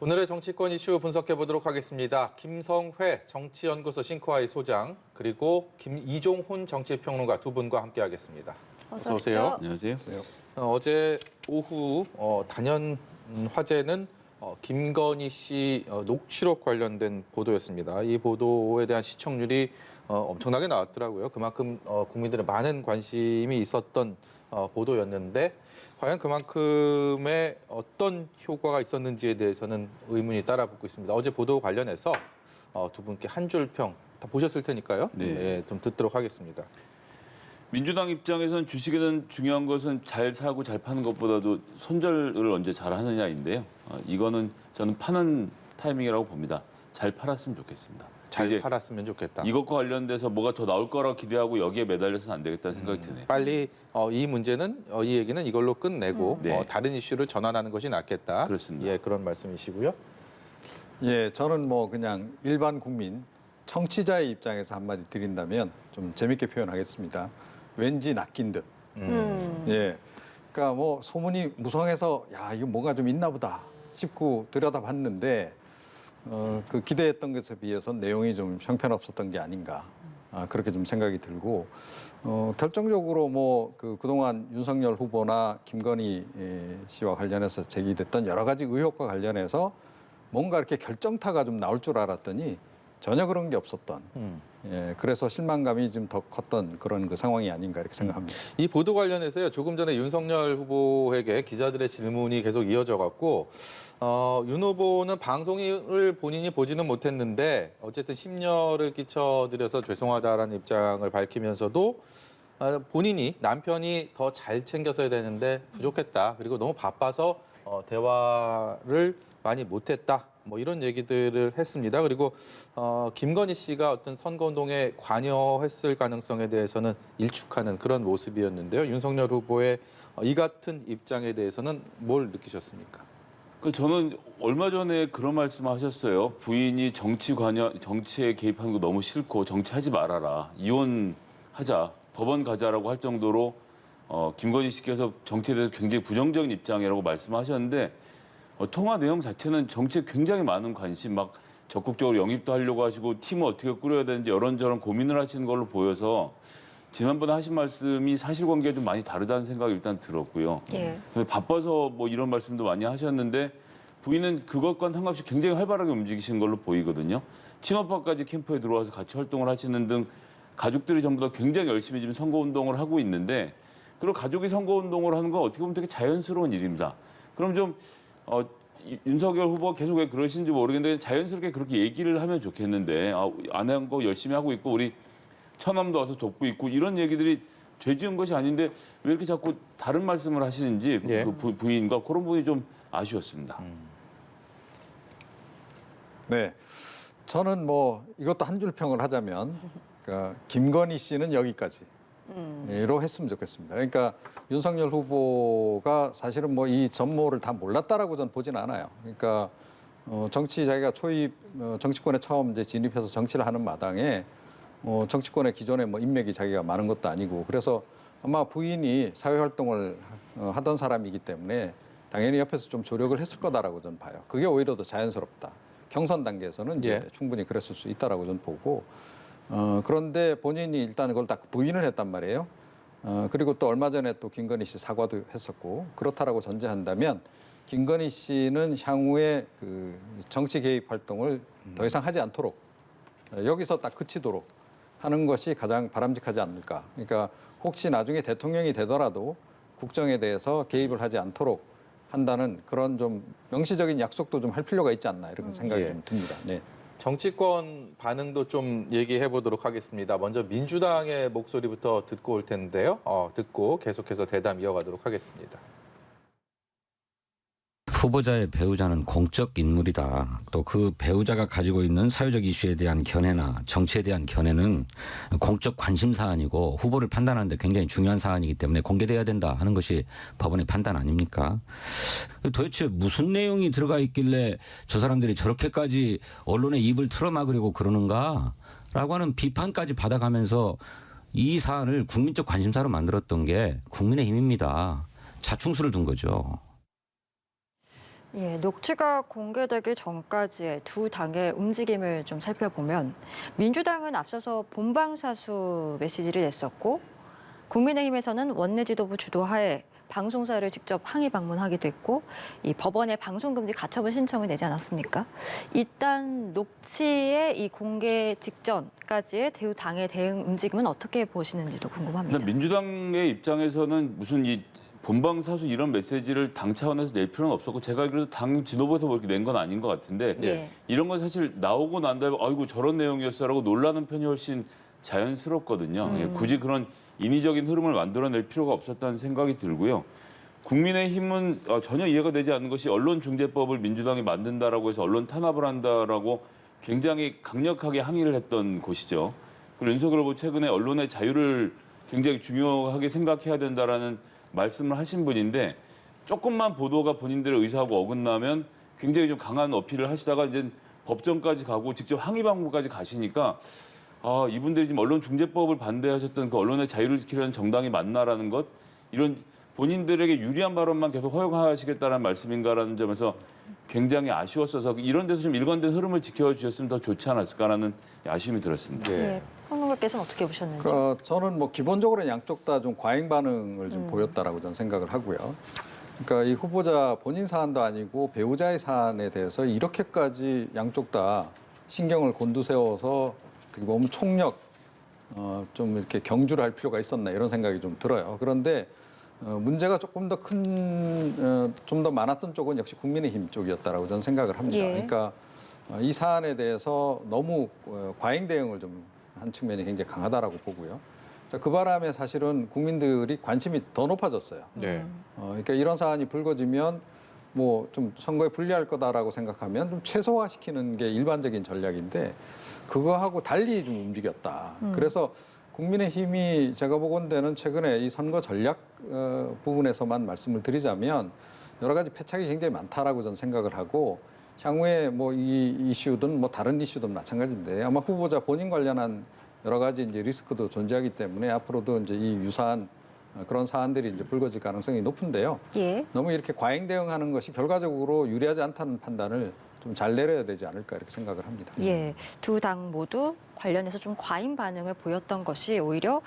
오늘의 정치권 이슈 분석해 보도록 하겠습니다. 김성회 정치연구소 싱크아이 소장 그리고 이종훈 정치평론가 두 분과 함께하겠습니다. 어서 오세요. 안녕하세요. 어제 오후 단연 화제는 김건희 씨 녹취록 관련된 보도였습니다. 이 보도에 대한 시청률이 엄청나게 나왔더라고요. 그만큼 국민들의 많은 관심이 있었던 보도였는데 과연 그만큼의 어떤 효과가 있었는지에 대해서는 의문이 따라붙고 있습니다. 어제 보도 관련해서 두 분께 한 줄 평 다 보셨을 테니까요. 네, 좀 듣도록 하겠습니다. 민주당 입장에서는 주식에선 중요한 것은 잘 사고 잘 파는 것보다도 손절을 언제 잘 하느냐인데요. 이거는 저는 파는 타이밍이라고 봅니다. 잘 팔았으면 좋겠습니다. 잘 팔았으면 좋겠다. 이것과 관련돼서 뭐가 더 나올 거라고 기대하고 여기에 매달려서는 안 되겠다는 생각이 드네요. 빨리 이 문제는 이 얘기는 이걸로 끝내고 네. 다른 이슈를 전환하는 것이 낫겠다. 그렇습니다. 예, 그런 말씀이시고요. 예, 저는 뭐 그냥 일반 국민 청취자의 입장에서 한마디 드린다면 좀 재밌게 표현하겠습니다. 왠지 낚인 듯. 예, 그러니까 뭐 소문이 무성해서 야 이거 뭐가 좀 있나 보다 싶고 들여다봤는데 그 기대했던 것에 비해서 내용이 좀 형편없었던 게 아닌가 그렇게 좀 생각이 들고 결정적으로 뭐 그동안 윤석열 후보나 김건희 씨와 관련해서 제기됐던 여러 가지 의혹과 관련해서 뭔가 이렇게 결정타가 좀 나올 줄 알았더니 전혀 그런 게 없었던. 예, 그래서 실망감이 좀 더 컸던 그런 그 상황이 아닌가 이렇게 생각합니다. 이 보도 관련해서요. 조금 전에 윤석열 후보에게 기자들의 질문이 계속 이어져 갖고 윤 후보는 방송을 본인이 보지는 못했는데 어쨌든 심려를 끼쳐드려서 죄송하다라는 입장을 밝히면서도 본인이 남편이 더 잘 챙겼어야 되는데 부족했다. 그리고 너무 바빠서 대화를 많이 못했다. 뭐 이런 얘기들을 했습니다. 그리고 김건희 씨가 어떤 선거운동에 관여했을 가능성에 대해서는 일축하는 그런 모습이었는데요. 윤석열 후보의 이 같은 입장에 대해서는 뭘 느끼셨습니까? 저는 얼마 전에 그런 말씀하셨어요. 부인이 정치에 개입하는 거 너무 싫고 정치하지 말아라. 이혼하자. 법원 가자라고 할 정도로 김건희 씨께서 정치에 대해서 굉장히 부정적인 입장이라고 말씀하셨는데 통화 내용 자체는 정치에 굉장히 많은 관심, 막 적극적으로 영입도 하려고 하시고 팀을 어떻게 꾸려야 되는지 이런저런 고민을 하시는 걸로 보여서 지난번에 하신 말씀이 사실관계가 좀 많이 다르다는 생각이 일단 들었고요. 예. 바빠서 뭐 이런 말씀도 많이 하셨는데 부인은 그것과는 상관없이 굉장히 활발하게 움직이시는 걸로 보이거든요. 친오빠까지 캠프에 들어와서 같이 활동을 하시는 등 가족들이 전부 다 굉장히 열심히 지금 선거운동을 하고 있는데 그리고 가족이 선거운동을 하는 건 어떻게 보면 되게 자연스러운 일입니다. 그럼 좀 윤석열 후보가 계속 왜 그러시는지 모르겠는데 자연스럽게 그렇게 얘기를 하면 좋겠는데 안 한 거 열심히 하고 있고 우리 처남도 와서 돕고 있고 이런 얘기들이 죄 지은 것이 아닌데 왜 이렇게 자꾸 다른 말씀을 하시는지 예. 그 부인과 그런 부분이 좀 아쉬웠습니다. 네, 저는 뭐 이것도 한 줄 평을 하자면 그러니까 김건희 씨는 여기까지. 로 했으면 좋겠습니다. 그러니까 윤석열 후보가 사실은 뭐 이 전모를 다 몰랐다라고 저는 보진 않아요. 그러니까 자기가 정치권에 처음 이제 진입해서 정치를 하는 마당에 정치권의 기존에 뭐 인맥이 자기가 많은 것도 아니고 그래서 아마 부인이 사회 활동을 하던 사람이기 때문에 당연히 옆에서 좀 조력을 했을 거다라고 저는 봐요. 그게 오히려 더 자연스럽다. 경선 단계에서는 이제 충분히 그랬을 수 있다라고 저는 보고. 그런데 본인이 일단 그걸 다 부인을 했단 말이에요. 그리고 또 얼마 전에 또 김건희 씨 사과도 했었고 그렇다라고 전제한다면 김건희 씨는 향후에 그 정치 개입 활동을 더 이상 하지 않도록 여기서 딱 그치도록 하는 것이 가장 바람직하지 않을까. 그러니까 혹시 나중에 대통령이 되더라도 국정에 대해서 개입을 하지 않도록 한다는 그런 좀 명시적인 약속도 좀 할 필요가 있지 않나 이런 생각이 좀 듭니다. 네. 정치권 반응도 좀 얘기해 보도록 하겠습니다. 먼저 민주당의 목소리부터 듣고 올 텐데요. 듣고 계속해서 대담 이어가도록 하겠습니다. 후보자의 배우자는 공적 인물이다. 또 그 배우자가 가지고 있는 사회적 이슈에 대한 견해나 정치에 대한 견해는 공적 관심 사안이고 후보를 판단하는데 굉장히 중요한 사안이기 때문에 공개돼야 된다 하는 것이 법원의 판단 아닙니까? 도대체 무슨 내용이 들어가 있길래 저 사람들이 저렇게까지 언론에 입을 틀어막으려고 그러는가라고 하는 비판까지 받아가면서 이 사안을 국민적 관심사로 만들었던 게 국민의힘입니다. 자충수를 둔 거죠. 예, 녹취가 공개되기 전까지의 두 당의 움직임을 좀 살펴보면 민주당은 앞서서 본방사수 메시지를 냈었고 국민의힘에서는 원내 지도부 주도하에 방송사를 직접 항의 방문하기도 했고 이 법원에 방송금지 가처분 신청을 내지 않았습니까? 일단 녹취의 이 공개 직전까지의 두 당의 대응 움직임은 어떻게 보시는지도 궁금합니다. 일단 민주당의 입장에서는 무슨 이 본방사수 이런 메시지를 당 차원에서 낼 필요는 없었고 제가 알기로도 당 지도부에서 뭐 이렇게 낸 건 아닌 것 같은데 예. 이런 건 사실 나오고 난 다음에 아이고 저런 내용이었어라고 놀라는 편이 훨씬 자연스럽거든요. 예, 굳이 그런 인위적인 흐름을 만들어낼 필요가 없었다는 생각이 들고요. 국민의힘은 전혀 이해가 되지 않는 것이 언론중재법을 민주당이 만든다라고 해서 언론 탄압을 한다라고 굉장히 강력하게 항의를 했던 곳이죠. 그리고 윤석열 후보 최근에 언론의 자유를 굉장히 중요하게 생각해야 된다라는 말씀을 하신 분인데 조금만 보도가 본인들의 의사하고 어긋나면 굉장히 좀 강한 어필을 하시다가 이제 법정까지 가고 직접 항의 방문까지 가시니까 이분들이 지금 언론중재법을 반대하셨던 그 언론의 자유를 지키려는 정당이 맞나라는 것 이런 본인들에게 유리한 발언만 계속 허용하시겠다는 말씀인가라는 점에서 굉장히 아쉬웠어서 이런 데서 좀 일관된 흐름을 지켜주셨으면 더 좋지 않았을까라는 아쉬움이 들었습니다. 예. 황교안께서는 어떻게 보셨는지? 저는 뭐 기본적으로 양쪽 다 좀 과잉 반응을 좀 보였다라고 저는 생각을 하고요. 그러니까 이 후보자 본인 사안도 아니고 배우자의 사안에 대해서 이렇게까지 양쪽 다 신경을 곤두세워서 어떻게 보면 총력 좀 이렇게 경주를 할 필요가 있었나 이런 생각이 좀 들어요. 그런데 문제가 조금 더 좀 더 많았던 쪽은 역시 국민의힘 쪽이었다라고 저는 생각을 합니다. 예. 그러니까 이 사안에 대해서 너무 과잉 대응을 좀 한 측면이 굉장히 강하다라고 보고요. 그 바람에 사실은 국민들이 관심이 더 높아졌어요. 네. 그러니까 이런 사안이 불거지면 뭐 좀 선거에 불리할 거다라고 생각하면 좀 최소화시키는 게 일반적인 전략인데 그거하고 달리 좀 움직였다. 그래서 국민의힘이 제가 보건대는 최근에 이 선거 전략 부분에서만 말씀을 드리자면 여러 가지 패착이 굉장히 많다라고 저는 생각을 하고 향후에 뭐 이 이슈든 뭐 다른 이슈든 마찬가지인데 아마 후보자 본인 관련한 여러 가지 이제 리스크도 존재하기 때문에 앞으로도 이제 이 유사한 그런 사안들이 이제 불거질 가능성이 높은데요. 예. 너무 이렇게 과잉 대응하는 것이 결과적으로 유리하지 않다는 판단을 좀 잘 내려야 되지 않을까 이렇게 생각을 합니다. 예, 두 당 모두 관련해서 좀 과잉 반응을 보였던 것이 오히려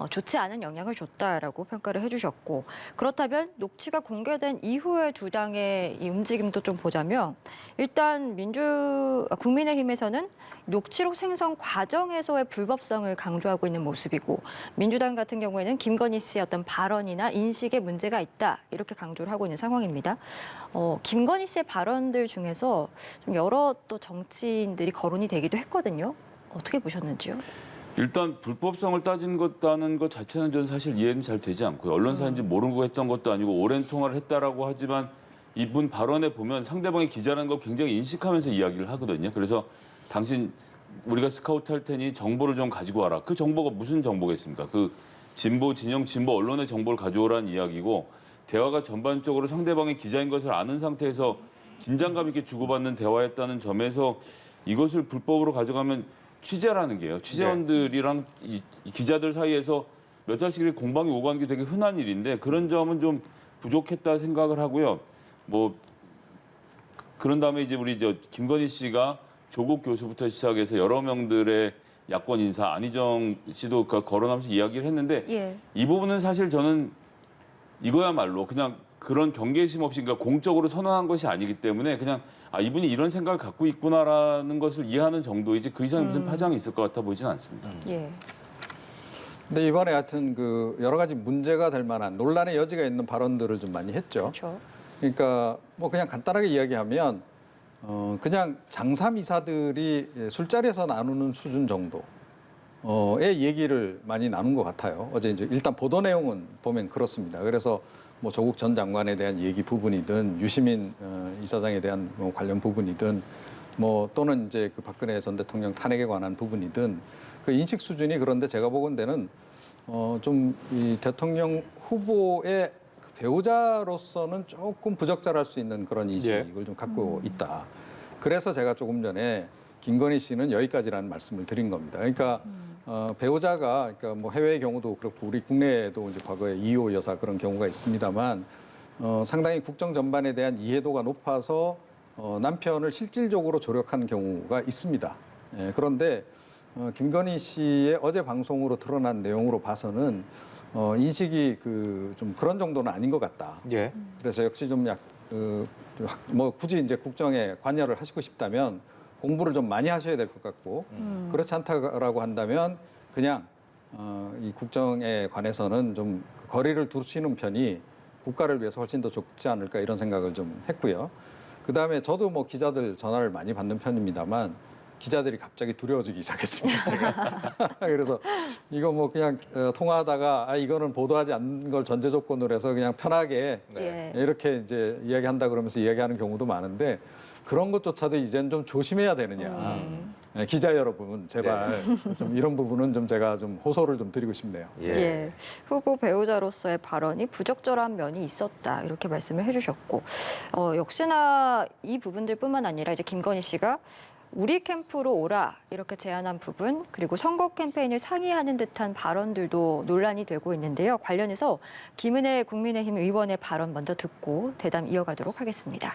좋지 않은 영향을 줬다라고 평가를 해주셨고 그렇다면 녹취가 공개된 이후에 두 당의 이 움직임도 좀 보자면 일단 국민의힘에서는 녹취록 생성 과정에서의 불법성을 강조하고 있는 모습이고 민주당 같은 경우에는 김건희 씨의 어떤 발언이나 인식에 문제가 있다 이렇게 강조를 하고 있는 상황입니다. 김건희 씨의 발언들 중에서 좀 여러 또 정치인들이 거론이 되기도 했거든요. 어떻게 보셨는지요? 일단 불법성을 따진 것 자체는 저는 사실 이해는 잘 되지 않고요. 언론사인지 모르고 했던 것도 아니고 오랜 통화를 했다라고 하지만 이분 발언에 보면 상대방이 기자라는 걸 굉장히 인식하면서 이야기를 하거든요. 그래서 당신 우리가 스카우트 할 테니 정보를 좀 가지고 와라. 그 정보가 무슨 정보겠습니까? 그 진보 진영 진보 언론의 정보를 가져오라는 이야기고 대화가 전반적으로 상대방이 기자인 것을 아는 상태에서 긴장감 있게 주고받는 대화였다는 점에서 이것을 불법으로 가져가면 취재라는 게요. 취재원들이랑 이 기자들 사이에서 몇 달씩 이렇게 공방이 오고 가는 게 되게 흔한 일인데 그런 점은 좀 부족했다 생각을 하고요. 뭐 그런 다음에 이제 우리 김건희 씨가 조국 교수부터 시작해서 여러 명들의 야권 인사 안희정 씨도 거론하면서 이야기를 했는데 예. 이 부분은 사실 저는 이거야말로 그냥 그런 경계심 없이 그러니까 공적으로 선언한 것이 아니기 때문에 그냥 이분이 이런 생각을 갖고 있구나라는 것을 이해하는 정도이지 그 이상의 무슨 파장이 있을 것 같아 보이진 않습니다. 예. 근데 이번에 하여튼 그 여러 가지 문제가 될 만한 논란의 여지가 있는 발언들을 좀 많이 했죠. 그렇죠. 그러니까 뭐 그냥 간단하게 이야기하면 그냥 장사미사들이 술자리에서 나누는 수준 정도의 얘기를 많이 나눈 것 같아요. 어제 이제 일단 보도 내용은 보면 그렇습니다. 그래서 뭐 조국 전 장관에 대한 얘기 부분이든 유시민 이사장에 대한 뭐 관련 부분이든 뭐 또는 이제 그 박근혜 전 대통령 탄핵에 관한 부분이든 그 인식 수준이 그런데 제가 보건대는 좀 이 대통령 후보의 배우자로서는 조금 부적절할 수 있는 그런 인식을 좀 갖고 있다. 그래서 제가 조금 전에 김건희 씨는 여기까지라는 말씀을 드린 겁니다. 그러니까 배우자가 그러니까 뭐 해외의 경우도 그렇고 우리 국내에도 이제 과거에 이호 여사 그런 경우가 있습니다만 상당히 국정 전반에 대한 이해도가 높아서 남편을 실질적으로 조력한 경우가 있습니다. 예, 그런데 김건희 씨의 어제 방송으로 드러난 내용으로 봐서는 인식이 좀 그런 정도는 아닌 것 같다. 예. 그래서 역시 뭐 굳이 이제 국정에 관여를 하시고 싶다면 공부를 좀 많이 하셔야 될 것 같고 그렇지 않다라고 한다면 그냥 이 국정에 관해서는 좀 거리를 두시는 편이 국가를 위해서 훨씬 더 좋지 않을까 이런 생각을 좀 했고요. 그다음에 저도 뭐 기자들 전화를 많이 받는 편입니다만 기자들이 갑자기 두려워지기 시작했습니다. 제가. 그래서 이거 뭐 그냥 통화하다가 이거는 보도하지 않는 걸 전제 조건으로 해서 그냥 편하게 네. 이렇게 이제 이야기한다 그러면서 이야기하는 경우도 많은데 그런 것조차도 이제는 좀 조심해야 되느냐. 기자 여러분 제발 좀 이런 부분은 좀 제가 좀 호소를 좀 드리고 싶네요. 예. 후보 배우자로서의 발언이 부적절한 면이 있었다 이렇게 말씀을 해주셨고 역시나 이 부분들뿐만 아니라 이제 김건희 씨가 우리 캠프로 오라 이렇게 제안한 부분 그리고 선거 캠페인을 상의하는 듯한 발언들도 논란이 되고 있는데요. 관련해서 김은혜 국민의힘 의원의 발언 먼저 듣고 대담 이어가도록 하겠습니다.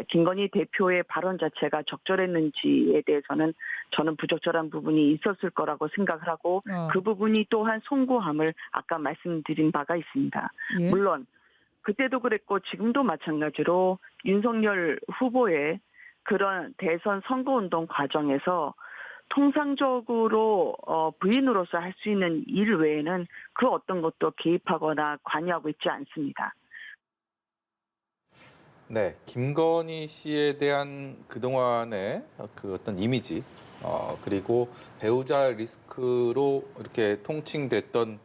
김건희 대표의 발언 자체가 적절했는지에 대해서는 저는 부적절한 부분이 있었을 거라고 생각을 하고 그 부분이 또한 송구함을 아까 말씀드린 바가 있습니다. 예. 물론 그때도 그랬고 지금도 마찬가지로 윤석열 후보의 그런 대선 선거운동 과정에서 통상적으로 부인으로서 할 수 있는 일 외에는 그 어떤 것도 개입하거나 관여하고 있지 않습니다. 네, 김건희 씨에 대한 그동안의 그 어떤 이미지, 그리고 배우자 리스크로 이렇게 통칭됐던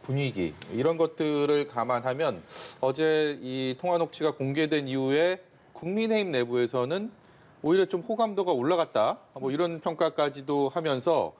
분위기, 이런 것들을 감안하면 어제 이 통화 녹취가 공개된 이후에 국민의힘 내부에서는 오히려 좀 호감도가 올라갔다, 뭐 이런 평가까지도 하면서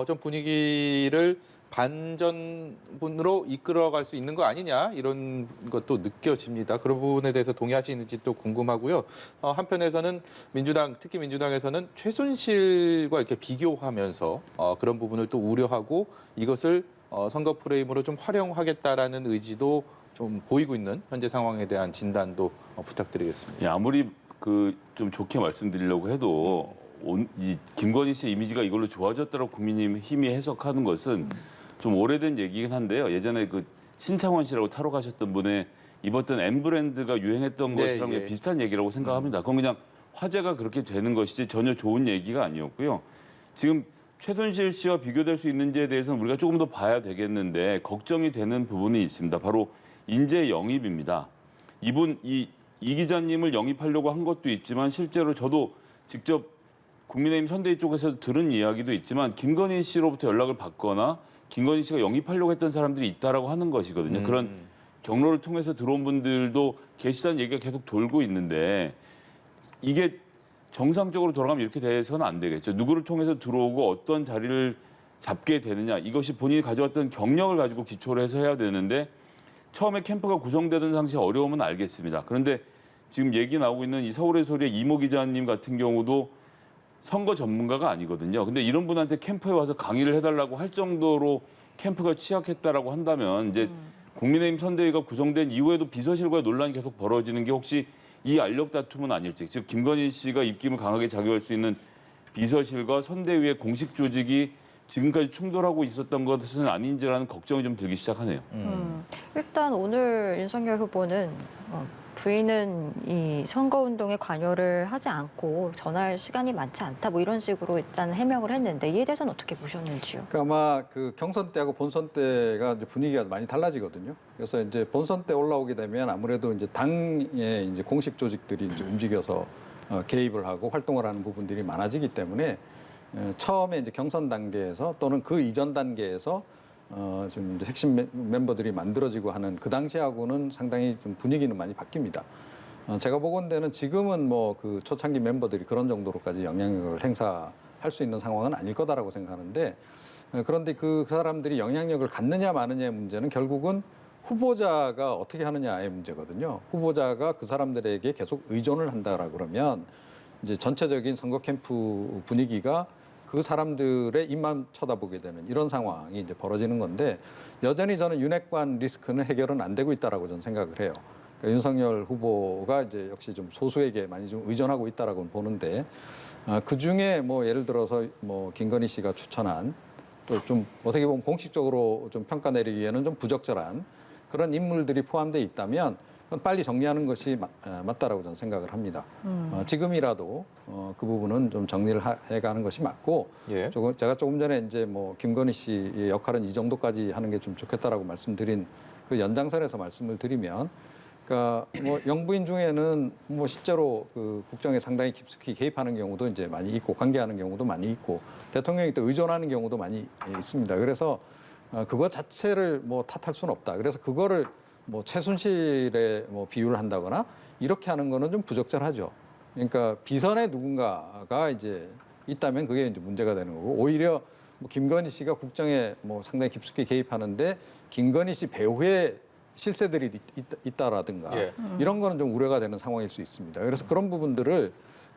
좀 분위기를 반전분으로 이끌어갈 수 있는 거 아니냐 이런 것도 느껴집니다. 그런 부분에 대해서 동의하시는지 또 궁금하고요. 한편에서는 민주당, 특히 민주당에서는 최순실과 이렇게 비교하면서 그런 부분을 또 우려하고 이것을 선거 프레임으로 좀 활용하겠다라는 의지도 좀 보이고 있는 현재 상황에 대한 진단도 부탁드리겠습니다. 예, 아무리 좀 좋게 말씀드리려고 해도 이 김건희 씨의 이미지가 이걸로 좋아졌다고 국민의힘이 해석하는 것은 좀 오래된 얘기긴 한데요. 예전에 그 신창원 씨라고 타로 가셨던 분의 입었던 M 브랜드가 유행했던 네, 것이랑 예. 비슷한 얘기라고 생각합니다. 그건 그냥 화제가 그렇게 되는 것이지 전혀 좋은 얘기가 아니었고요. 지금 최순실 씨와 비교될 수 있는지에 대해서는 우리가 조금 더 봐야 되겠는데 걱정이 되는 부분이 있습니다. 바로 인재 영입입니다. 이 기자님을 영입하려고 한 것도 있지만 실제로 저도 직접 국민의힘 선대위 쪽에서 들은 이야기도 있지만 김건희 씨로부터 연락을 받거나 김건희 씨가 영입하려고 했던 사람들이 있다라고 하는 것이거든요. 그런 경로를 통해서 들어온 분들도 계시다는 얘기가 계속 돌고 있는데 이게 정상적으로 돌아가면 이렇게 돼서는 안 되겠죠. 누구를 통해서 들어오고 어떤 자리를 잡게 되느냐. 이것이 본인이 가져왔던 경력을 가지고 기초를 해서 해야 되는데 처음에 캠프가 구성되던 당시 어려움은 알겠습니다. 그런데 지금 얘기 나오고 있는 이 서울의 소리의 이모 기자님 같은 경우도 선거 전문가가 아니거든요. 근데 이런 분한테 캠프에 와서 강의를 해달라고 할 정도로 캠프가 취약했다라고 한다면 이제 국민의힘 선대위가 구성된 이후에도 비서실과의 논란이 계속 벌어지는 게 혹시 이 알력 다툼은 아닐지, 즉 김건희 씨가 입김을 강하게 작용할 수 있는 비서실과 선대위의 공식 조직이 지금까지 충돌하고 있었던 것은 아닌지라는 걱정이 좀 들기 시작하네요. 일단 오늘 윤석열 후보는 부인은 이 선거운동에 관여를 하지 않고 전할 시간이 많지 않다 뭐 이런 식으로 일단 해명을 했는데 이에 대해서는 어떻게 보셨는지요? 그러니까 아마 그 경선 때하고 본선 때가 이제 분위기가 많이 달라지거든요. 그래서 이제 본선 때 올라오게 되면 아무래도 이제 당의 이제 공식 조직들이 이제 움직여서 개입을 하고 활동을 하는 부분들이 많아지기 때문에 처음에 이제 경선 단계에서 또는 그 이전 단계에서 지금 이제 핵심 멤버들이 만들어지고 하는 그 당시하고는 상당히 좀 분위기는 많이 바뀝니다. 제가 보건대는 지금은 뭐 그 초창기 멤버들이 그런 정도로까지 영향력을 행사할 수 있는 상황은 아닐 거다라고 생각하는데 그런데 그 사람들이 영향력을 갖느냐 마느냐의 문제는 결국은 후보자가 어떻게 하느냐의 문제거든요. 후보자가 그 사람들에게 계속 의존을 한다라 그러면 이제 전체적인 선거 캠프 분위기가 그 사람들의 입만 쳐다보게 되는 이런 상황이 이제 벌어지는 건데 여전히 저는 윤핵관 리스크는 해결은 안 되고 있다라고 저는 생각을 해요. 그러니까 윤석열 후보가 이제 역시 좀 소수에게 많이 좀 의존하고 있다라고 보는데 그 중에 뭐 예를 들어서 뭐 김건희 씨가 추천한 또 좀 어떻게 보면 공식적으로 좀 평가 내리기에는 좀 부적절한 그런 인물들이 포함되어 있다면 그건 빨리 정리하는 것이 맞다라고 저는 생각을 합니다. 지금이라도 그 부분은 좀 정리를 해가는 것이 맞고 예. 제가 조금 전에 이제 뭐 김건희 씨의 역할은 이 정도까지 하는 게 좀 좋겠다라고 말씀드린 그 연장선에서 말씀을 드리면 그러니까 뭐 영부인 중에는 뭐 실제로 그 국정에 상당히 깊숙이 개입하는 경우도 이제 많이 있고 관계하는 경우도 많이 있고 대통령이 또 의존하는 경우도 많이 있습니다. 그래서 그거 자체를 뭐 탓할 수는 없다. 그래서 그거를 뭐 최순실에 뭐 비유를 한다거나 이렇게 하는 거는 좀 부적절하죠. 그러니까 비선에 누군가가 이제 있다면 그게 이제 문제가 되는 거고 오히려 뭐 김건희 씨가 국정에 뭐 상당히 깊숙이 개입하는데 김건희 씨 배후에 실세들이 있다라든가 예. 이런 거는 좀 우려가 되는 상황일 수 있습니다. 그래서 그런 부분들을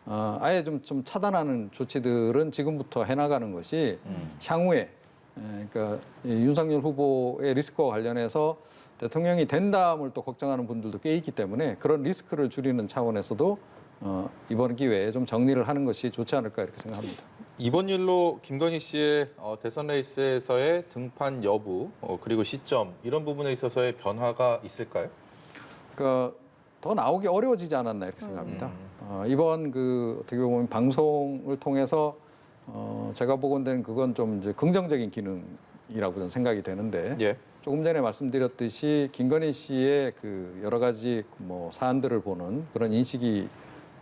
아예 좀 차단하는 조치들은 지금부터 해나가는 것이 향후에 그러니까 이 윤석열 후보의 리스크와 관련해서 대통령이 된 다음을 또 걱정하는 분들도 꽤 있기 때문에 그런 리스크를 줄이는 차원에서도 이번 기회에 좀 정리를 하는 것이 좋지 않을까 이렇게 생각합니다. 이번 일로 김건희 씨의 대선 레이스에서의 등판 여부 그리고 시점 이런 부분에 있어서의 변화가 있을까요? 그러니까 더 나오기 어려워지지 않았나 이렇게 생각합니다. 이번 그 어떻게 보면 방송을 통해서 제가 보건대는 그건 좀 이제 긍정적인 기능이라고 저는 생각이 되는데 예. 조금 전에 말씀드렸듯이 김건희 씨의 그 여러 가지 뭐 사안들을 보는 그런 인식이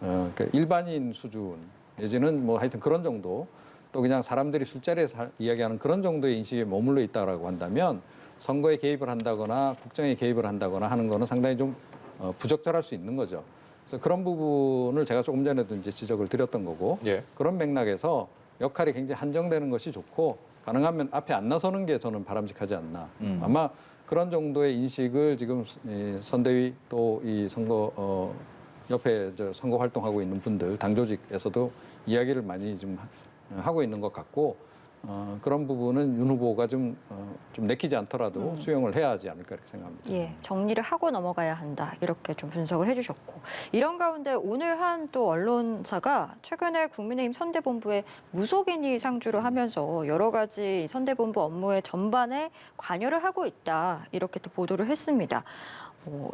그러니까 일반인 수준 내지는 뭐 하여튼 그런 정도 또 그냥 사람들이 술자리에서 이야기하는 그런 정도의 인식에 머물러 있다라고 한다면 선거에 개입을 한다거나 국정에 개입을 한다거나 하는 거는 상당히 좀 부적절할 수 있는 거죠. 그래서 그런 부분을 제가 조금 전에도 이제 지적을 드렸던 거고 예. 그런 맥락에서 역할이 굉장히 한정되는 것이 좋고 가능하면 앞에 안 나서는 게 저는 바람직하지 않나. 아마 그런 정도의 인식을 지금 이 선대위 또 이 선거 옆에 선거 활동하고 있는 분들 당 조직에서도 이야기를 많이 좀 하고 있는 것 같고 그런 부분은 윤 후보가 좀 내키지 않더라도 수용을 해야 하지 않을까 이렇게 생각합니다. 예, 정리를 하고 넘어가야 한다. 이렇게 좀 분석을 해주셨고. 이런 가운데 오늘 한 또 언론사가 최근에 국민의힘 선대본부에 무속인이 상주를 하면서 여러 가지 선대본부 업무의 전반에 관여를 하고 있다. 이렇게 또 보도를 했습니다.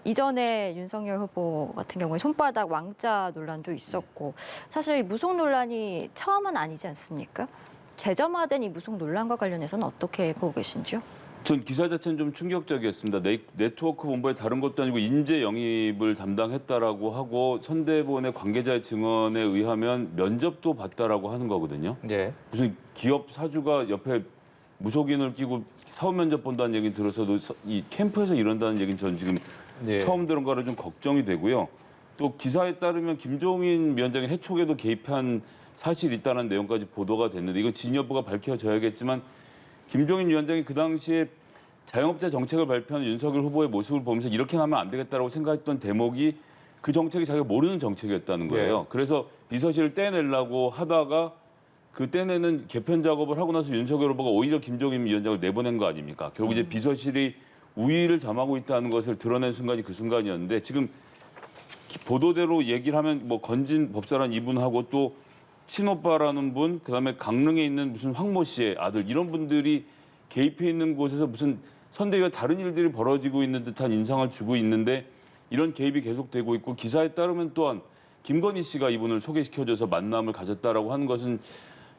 이전에 윤석열 후보 같은 경우에 손바닥 왕자 논란도 있었고 사실 무속 논란이 처음은 아니지 않습니까? 재점화된 이 무속 논란과 관련해서는 어떻게 보고 계신지요? 전 기사 자체는 좀 충격적이었습니다. 네트워크 본부의 다른 것도 아니고 인재 영입을 담당했다라고 하고 선대본의 관계자의 증언에 의하면 면접도 봤다라고 하는 거거든요. 예. 무슨 기업 사주가 옆에 무속인을 끼고 사업 면접 본다는 얘기 들어서도 이 캠프에서 이런다는 얘기는 전 지금 예. 처음 들은 거라 좀 걱정이 되고요. 또 기사에 따르면 김종인 위원장이 해촉에도 개입한 사실이 있다는 내용까지 보도가 됐는데 이거 진 여부가 밝혀져야겠지만 김종인 위원장이 그 당시에 자영업자 정책을 발표한 윤석열 후보의 모습을 보면서 이렇게 하면 안 되겠다라고 생각했던 대목이 그 정책이 자기가 모르는 정책이었다는 거예요. 네. 그래서 비서실을 떼내려고 하다가 그 떼내는 개편 작업을 하고 나서 윤석열 후보가 오히려 김종인 위원장을 내보낸 거 아닙니까? 결국 이제 비서실이 우위를 점하고 있다는 것을 드러낸 순간이 그 순간이었는데 지금 보도대로 얘기를 하면 뭐 건진 법사란 이분하고 또 친오빠라는 분, 그다음에 강릉에 있는 무슨 황모 씨의 아들 이런 분들이 개입해 있는 곳에서 무슨 선대위와 다른 일들이 벌어지고 있는 듯한 인상을 주고 있는데 이런 개입이 계속되고 있고 기사에 따르면 또한 김건희 씨가 이분을 소개시켜줘서 만남을 가졌다라고 하는 것은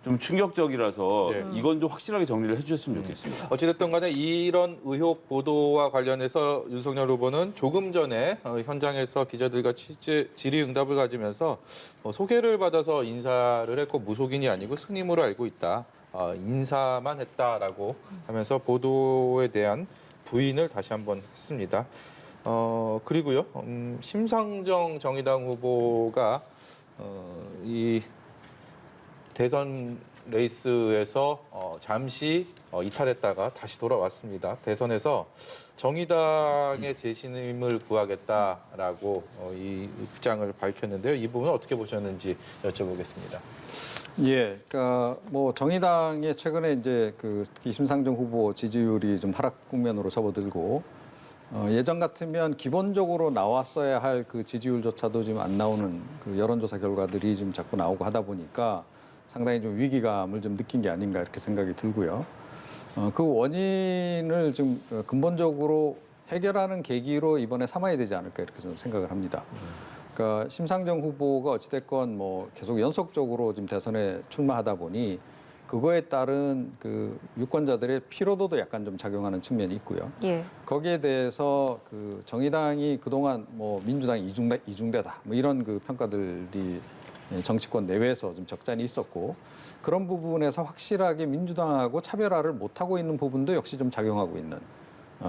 좀 충격적이라서 예. 이건 좀 확실하게 정리를 해주셨으면 좋겠습니다. 어찌됐든 간에 이런 의혹 보도와 관련해서 윤석열 후보는 조금 전에 현장에서 기자들과 질의응답을 가지면서 소개를 받아서 인사를 했고 무속인이 아니고 스님으로 알고 있다. 인사만 했다라고 하면서 보도에 대한 부인을 다시 한번 했습니다. 그리고요. 심상정 정의당 후보가 이 대선 레이스에서 잠시 이탈했다가 다시 돌아왔습니다. 대선에서 정의당의 재신임을 구하겠다라고 이 입장을 밝혔는데요. 이 부분은 어떻게 보셨는지 여쭤보겠습니다. 예, 그러니까 뭐 정의당의 최근에 이제 그 심상정 후보 지지율이 좀 하락 국면으로 접어들고 예전 같으면 기본적으로 나왔어야 할 그 지지율조차도 지금 안 나오는 그 여론조사 결과들이 지금 자꾸 나오고 하다 보니까 상당히 좀 위기감을 좀 느낀 게 아닌가 이렇게 생각이 들고요. 그 원인을 좀 근본적으로 해결하는 계기로 이번에 삼아야 되지 않을까 이렇게 저는 생각을 합니다. 그러니까 심상정 후보가 어찌됐건 뭐 계속 연속적으로 지금 대선에 출마하다 보니 그거에 따른 그 유권자들의 피로도도 약간 좀 작용하는 측면이 있고요. 예. 거기에 대해서 그 정의당이 그동안 뭐 민주당이 이중대다 뭐 이런 그 평가들이 정치권 내외에서 좀 적잖이 있었고 그런 부분에서 확실하게 민주당하고 차별화를 못하고 있는 부분도 역시 좀 작용하고 있는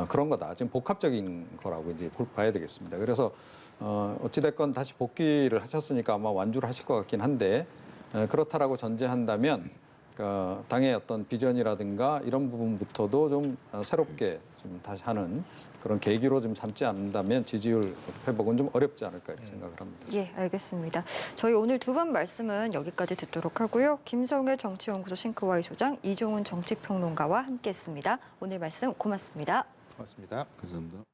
그런 거다. 지금 복합적인 거라고 이제 봐야 되겠습니다. 그래서 어찌됐건 다시 복귀를 하셨으니까 아마 완주를 하실 것 같긴 한데 그렇다라고 전제한다면 그러니까 당의 어떤 비전이라든가 이런 부분부터도 좀 새롭게 좀 다시 하는 그런 계기로 좀 삼지 않는다면 지지율 회복은 좀 어렵지 않을까 이렇게 생각을 합니다. 예, 알겠습니다. 저희 오늘 두 분 말씀은 여기까지 듣도록 하고요. 김성애 정치연구소 싱크와이 소장, 이종훈 정치평론가와 함께했습니다. 오늘 말씀 고맙습니다. 고맙습니다. 감사합니다.